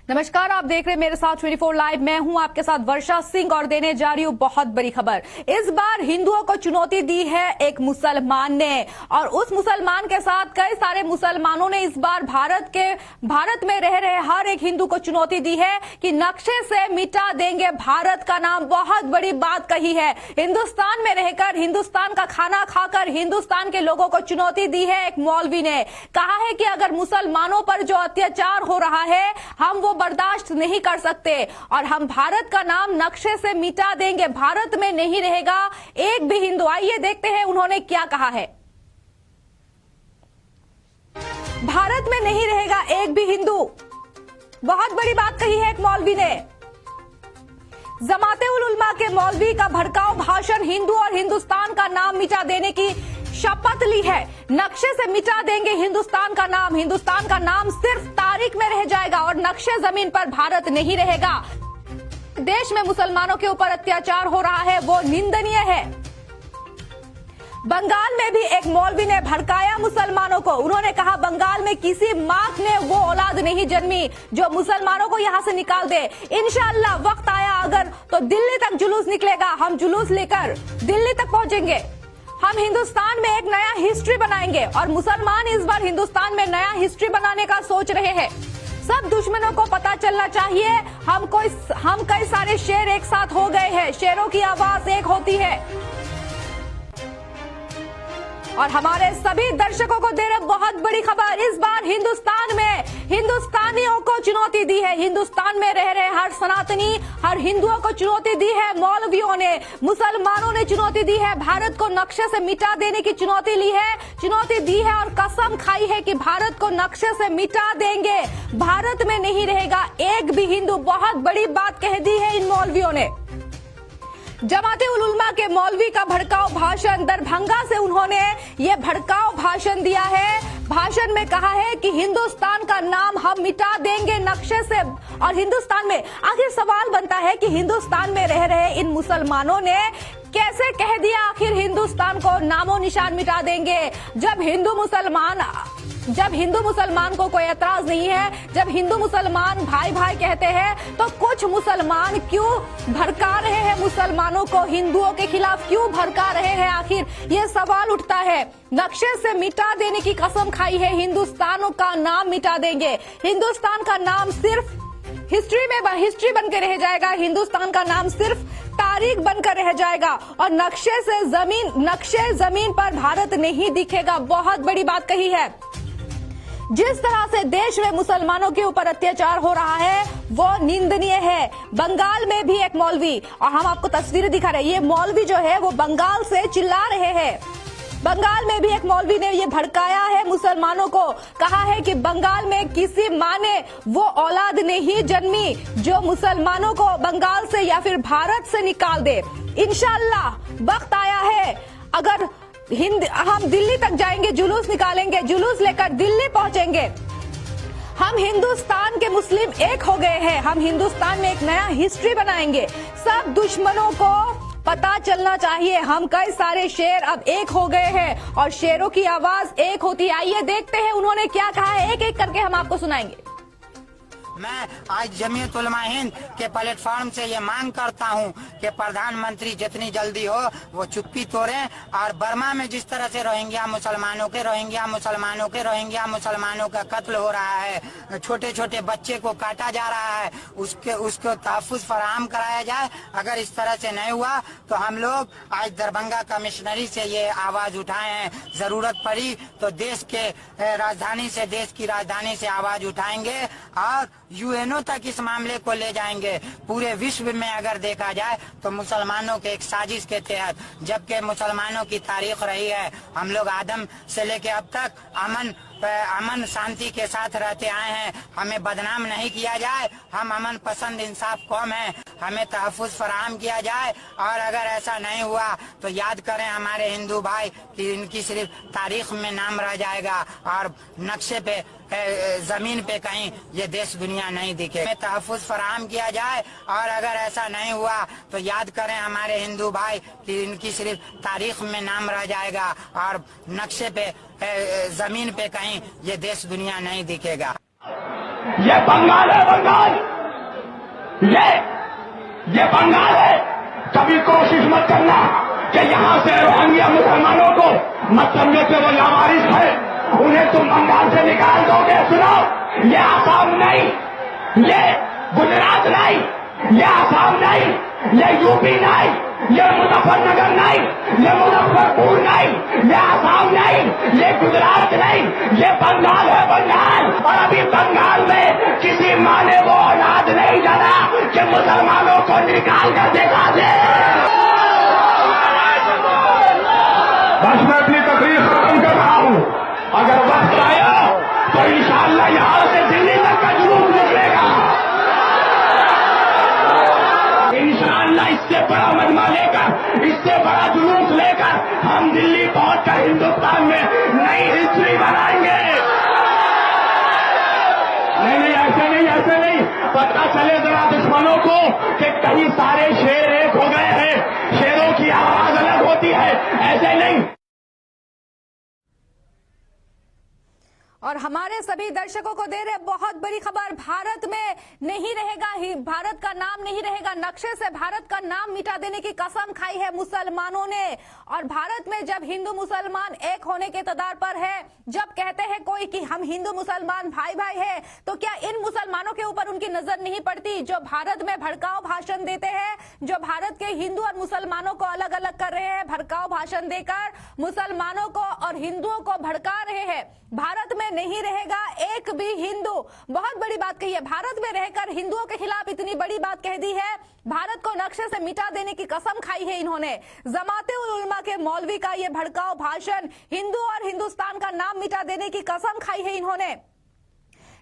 नमस्कार, आप देख रहे हैं मेरे साथ 24 लाइव। मैं हूं आपके साथ वर्षा सिंह और देने जा रही हूं बहुत बड़ी खबर। इस बार हिंदुओं को चुनौती दी है एक मुसलमान ने, और उस मुसलमान के साथ कई सारे मुसलमानों ने इस बार भारत में रह रहे हर एक हिंदू को चुनौती दी है कि नक्शे से मिटा देंगे भारत का नाम। बहुत बड़ी बात कही है। हिंदुस्तान में रहकर, हिंदुस्तान का खाना खाकर हिंदुस्तान के लोगों को चुनौती दी है एक मौलवी ने। कहा है कि अगर मुसलमानों पर जो अत्याचार हो रहा है हम वो बर्दाश्त नहीं कर सकते और हम भारत का नाम नक्शे से मिटा देंगे। भारत में नहीं रहेगा एक भी हिंदू। आइए देखते हैं उन्होंने क्या कहा है। भारत में नहीं रहेगा एक भी हिंदू। बहुत बड़ी बात कही है एक मौलवी ने। जमाते उल उलमा के मौलवी का भड़काऊ भाषण, हिंदू और हिंदुस्तान का नाम मिटा देने की शपथ ली है। नक्शे से मिटा देंगे हिंदुस्तान का नाम। हिंदुस्तान का नाम सिर्फ तारीख में रह जाएगा और नक्शे जमीन पर भारत नहीं रहेगा। देश में मुसलमानों के ऊपर अत्याचार हो रहा है वो निंदनीय है। बंगाल में भी एक मौलवी ने भड़काया मुसलमानों को। उन्होंने कहा बंगाल में किसी माँ ने वो औलाद नहीं जन्मी जो मुसलमानों को यहाँ से निकाल दे। इंशाअल्लाह वक्त आया अगर तो दिल्ली तक जुलूस निकलेगा। हम जुलूस लेकर दिल्ली तक पहुंचेंगे। हम हिंदुस्तान में एक नया हिस्ट्री बनाएंगे और मुसलमान इस बार हिंदुस्तान में नया हिस्ट्री बनाने का सोच रहे हैं। सब दुश्मनों को पता चलना चाहिए हम कई सारे शेर एक साथ हो गए हैं। शेरों की आवाज एक होती है। और हमारे सभी दर्शकों को दे रहे बहुत बड़ी खबर। इस बार हिंदुस्तान में हिंदुस्तानियों को चुनौती दी है। हिंदुस्तान में रह रहे हर सनातनी, हर हिंदुओं को चुनौती दी है मौलवियों ने, मुसलमानों ने चुनौती दी है। भारत को नक्शे से मिटा देने की चुनौती दी है और कसम खाई है कि भारत को नक्शे से मिटा देंगे। भारत में नहीं रहेगा एक भी हिंदू। बहुत बड़ी बात कह दी है इन मौलवियों ने। जमाते उल उलमा के मौलवी का भड़काऊ भाषण, दरभंगा से उन्होंने ये भड़काऊ भाषण दिया है। भाषण में कहा है कि हिंदुस्तान का नाम हम मिटा देंगे नक्शे से। और हिंदुस्तान में आखिर सवाल बनता है कि हिंदुस्तान में रह रहे इन मुसलमानों ने कैसे कह दिया आखिर हिंदुस्तान को नामो निशान मिटा देंगे। जब हिंदू मुसलमान को कोई एतराज नहीं है, जब हिंदू मुसलमान भाई भाई कहते हैं, तो कुछ मुसलमान क्यों भड़का रहे हैं मुसलमानों को, हिंदुओं के खिलाफ क्यों भड़का रहे हैं? आखिर ये सवाल उठता है। नक्शे से मिटा देने की कसम खाई है। हिंदुस्तान का नाम मिटा देंगे। हिंदुस्तान का नाम सिर्फ हिस्ट्री बन के रह जाएगा। हिंदुस्तान का नाम सिर्फ तारीख बनकर रह जाएगा और नक्शे जमीन पर भारत नहीं दिखेगा। बहुत बड़ी बात कही है। जिस तरह से देश में मुसलमानों के ऊपर अत्याचार हो रहा है वो निंदनीय है। बंगाल में भी एक मौलवी, और हम आपको तस्वीरें दिखा रहे हैं, ये मौलवी जो है वो बंगाल से चिल्ला रहे हैं। बंगाल में भी एक मौलवी ने ये भड़काया है मुसलमानों को। कहा है कि बंगाल में किसी माँ ने वो औलाद नहीं जन्मी जो मुसलमानों को बंगाल से या फिर भारत से निकाल दे। इंशाअल्लाह वक्त आया है अगर हम दिल्ली तक जाएंगे, जुलूस निकालेंगे, जुलूस लेकर दिल्ली पहुंचेंगे। हम हिंदुस्तान के मुस्लिम एक हो गए हैं। हम हिंदुस्तान में एक नया हिस्ट्री बनाएंगे। सब दुश्मनों को पता चलना चाहिए हम कई सारे शेर अब एक हो गए हैं और शेरों की आवाज एक होती है। आइए देखते हैं उन्होंने क्या कहा है, एक एक करके हम आपको सुनाएंगे। मैं आज जमीयत उलमा हिंद के प्लेटफॉर्म से ये मांग करता हूँ कि प्रधानमंत्री जितनी जल्दी हो वो चुप्पी तोड़ें और बर्मा में जिस तरह से रोहिंग्या मुसलमानों का कत्ल हो रहा है, छोटे छोटे बच्चे को काटा जा रहा है, उसको तहफ़्फ़ुज़ फराहम कराया जाए। अगर इस तरह से नहीं हुआ तो हम लोग आज दरभंगा कमिश्नरी से ये आवाज उठाए हैं। जरूरत पड़ी तो देश की राजधानी से आवाज उठाएंगे और यूएनओ तक इस मामले को ले जाएंगे। पूरे विश्व में अगर देखा जाए तो मुसलमानों के एक साजिश के तहत, जबकि मुसलमानों की तारीख रही है, हम लोग आदम से लेके अब तक अमन शांति के साथ रहते आए हैं। हमें बदनाम नहीं किया जाए। हम अमन पसंद इंसाफ कौम है। हमें तहफ़्फ़ुज़ फराहम किया जाए और अगर ऐसा नहीं हुआ तो याद करें हमारे हिंदू भाई कि इनकी सिर्फ तारीख में नाम रह जाएगा और नक्शे पे जमीन पे कहीं ये देश दुनिया नहीं दिखे। हमें तहफ़्फ़ुज़ फराहम किया जाए और अगर ऐसा नहीं हुआ तो याद करें हमारे हिंदू भाई कि इनकी सिर्फ तारीख में नाम रह जाएगा और नक्शे पे जमीन पे कहीं ये देश दुनिया नहीं दिखेगा। ये बंगाल है, बंगाल। ये बंगाल है। कभी कोशिश मत करना कि यहाँ से रोहिंग्या मुसलमानों को मत समझो कि वो लावारिस है, उन्हें तुम बंगाल से निकाल दोगे। सुनो, ये आसाम नहीं, ये गुजरात नहीं, ये आसाम नहीं, ये यूपी नहीं, ये मुजफ्फरनगर नहीं, ये मुजफ्फरपुर नहीं, ये आसाम नहीं, ये गुजरात नहीं, ये बंगाल है, बंगाल। और अभी बंगाल में किसी माँ ने वो औलाद नहीं डाला कि मुसलमानों को निकाल कर दिखा दे। बस मैं अपनी तकरीर खत्म कर रहा हूँ। अगर वक्त आया तो इंशाअल्लाह यहाँ से दिल्ली तक का जुलूस निकलेगा। इंशाअल्लाह इससे बड़ा मजमा लेकर, इससे बड़ा जुलूस लेकर हम दिल्ली पहुंचकर हिंदुस्तान में नई हिस्ट्री बनाएंगे। नहीं, ऐसे नहीं। पता चले जरा दुश्मनों को कि कहीं सारे शेर एक हो गए हैं, शेरों की आवाज अलग होती है, ऐसे नहीं। और हमारे सभी दर्शकों को दे रहे बहुत बड़ी खबर, भारत में नहीं रहेगा, भारत का नाम नहीं रहेगा, नक्शे से भारत का नाम मिटा देने की कसम खाई है मुसलमानों ने। और भारत में जब हिंदू मुसलमान एक होने के कगार पर है, जब कहते हैं कोई कि हम हिंदू मुसलमान भाई भाई है, तो क्या इन मुसलमानों के ऊपर उनकी नजर नहीं पड़ती जो भारत में भड़काऊ भाषण देते हैं, जो भारत के हिंदू और मुसलमानों को अलग अलग कर रहे हैं, भड़काऊ भाषण देकर मुसलमानों को और हिंदुओं को भड़का रहे हैं। भारत में नहीं रहेगा एक भी हिंदू, बहुत बड़ी बात कही है। भारत में रहकर हिंदुओं के खिलाफ इतनी बड़ी बात कह दी है, भारत को नक्शे से मिटा देने की कसम खाई है इन्होंने। जमाते उल उलमा के मौलवी का ये भड़काऊ भाषण, हिंदू और हिंदुस्तान का नाम मिटा देने की कसम खाई है इन्होंने।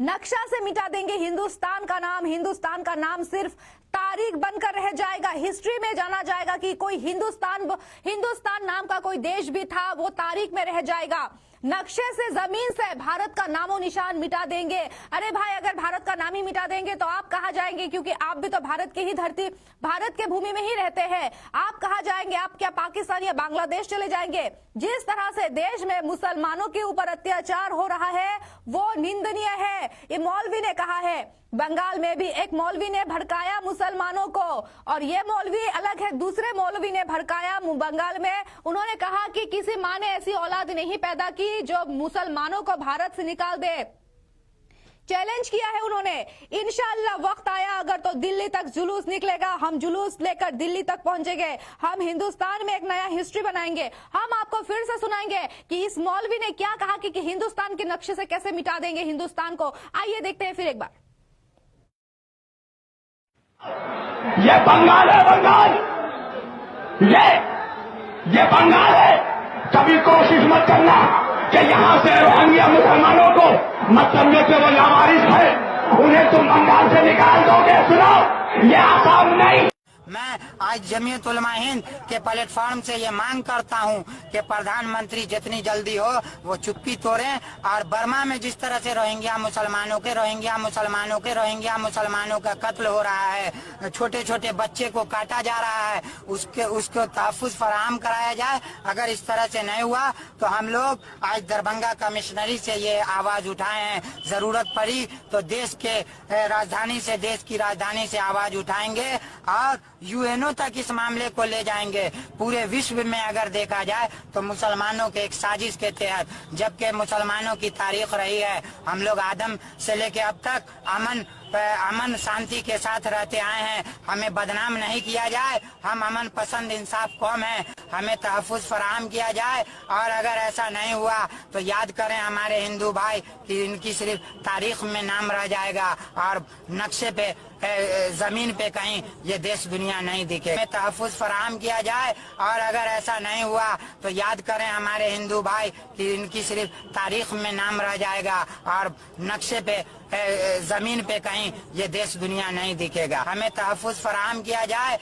नक्शा से मिटा देंगे हिंदुस्तान का नाम, हिंदुस्तान का नाम सिर्फ तारीख बनकर रह जाएगा, हिस्ट्री में जाना जाएगा कि कोई हिंदुस्तान नाम का कोई देश भी था, वो तारीख में रह जाएगा। नक्शे से, जमीन से भारत का नामो निशान मिटा देंगे। अरे भाई, अगर भारत का नाम ही मिटा देंगे तो आप कहाँ जाएंगे, क्योंकि आप भी तो भारत की ही धरती, भारत के भूमि में ही रहते हैं। आप कहाँ जाएंगे, आप क्या पाकिस्तान या बांग्लादेश चले जाएंगे? जिस तरह से देश में मुसलमानों के ऊपर अत्याचार हो रहा है वो निंदनीय है, ये मौलवी ने कहा है। बंगाल में भी एक मौलवी ने भड़काया मुसलमानों को, और ये मौलवी अलग है, दूसरे मौलवी ने भड़काया बंगाल में। उन्होंने कहा कि किसी माँ ने ऐसी औलाद नहीं पैदा की जो मुसलमानों को भारत से निकाल दे। चैलेंज किया है उन्होंने। इंशाअल्लाह वक्त आया अगर तो दिल्ली तक जुलूस निकलेगा, हम जुलूस लेकर दिल्ली तक पहुंचेंगे, हम हिंदुस्तान में एक नया हिस्ट्री बनाएंगे। हम आपको फिर से सुनाएंगे कि इस मौलवी ने क्या कहा कि हिंदुस्तान के नक्शे से कैसे मिटा देंगे हिंदुस्तान को। आइए देखते हैं फिर एक बार। ये बंगाल है, बंगाल। ये बंगाल है। कभी कोशिश मत करना कि यहाँ से रोहिंग्या मुसलमानों को मत समझो कि वो लावारिस है, उन्हें तुम बंगाल से निकाल दोगे। सुनो, ये आसाम नहीं। मैं आज जमीयत उलमा हिंद के प्लेटफॉर्म से ये मांग करता हूँ कि प्रधानमंत्री जितनी जल्दी हो वो चुप्पी तोड़ें, और बर्मा में जिस तरह से रोहिंग्या मुसलमानों का कत्ल हो रहा है, छोटे छोटे बच्चे को काटा जा रहा है, उसको तहफ़्फ़ुज़ फराहम कराया जाए। अगर इस तरह से नहीं हुआ तो हम लोग आज दरभंगा कमिश्नरी से ये आवाज उठाए हैं। जरूरत पड़ी तो देश की राजधानी से आवाज उठाएंगे और यूएनओ तक इस मामले को ले जाएंगे। पूरे विश्व में अगर देखा जाए तो मुसलमानों के एक साजिश के तहत, जबकि मुसलमानों की तारीख रही है, हम लोग आदम से लेके अब तक अमन शांति के साथ रहते आए हैं। हमें बदनाम नहीं किया जाए, हम अमन पसंद इंसाफ कौम है, हमें तहफ़्फ़ुज़ फराहम किया जाए। और अगर ऐसा नहीं हुआ तो याद करें हमारे हिंदू भाई कि इनकी सिर्फ तारीख में नाम रह जाएगा और नक्शे पे, जमीन पे कहीं ये देश दुनिया नहीं दिखे। हमें तहफ़्फ़ुज़ फराहम किया जाए। और अगर ऐसा नहीं हुआ तो याद करें हमारे हिंदू भाई कि इनकी सिर्फ तारीख में नाम रह जाएगा और नक्शे पे, जमीन पे कहीं ये देश दुनिया नहीं दिखेगा। हमें तहफ़्फ़ुज़ फराहम किया जाए।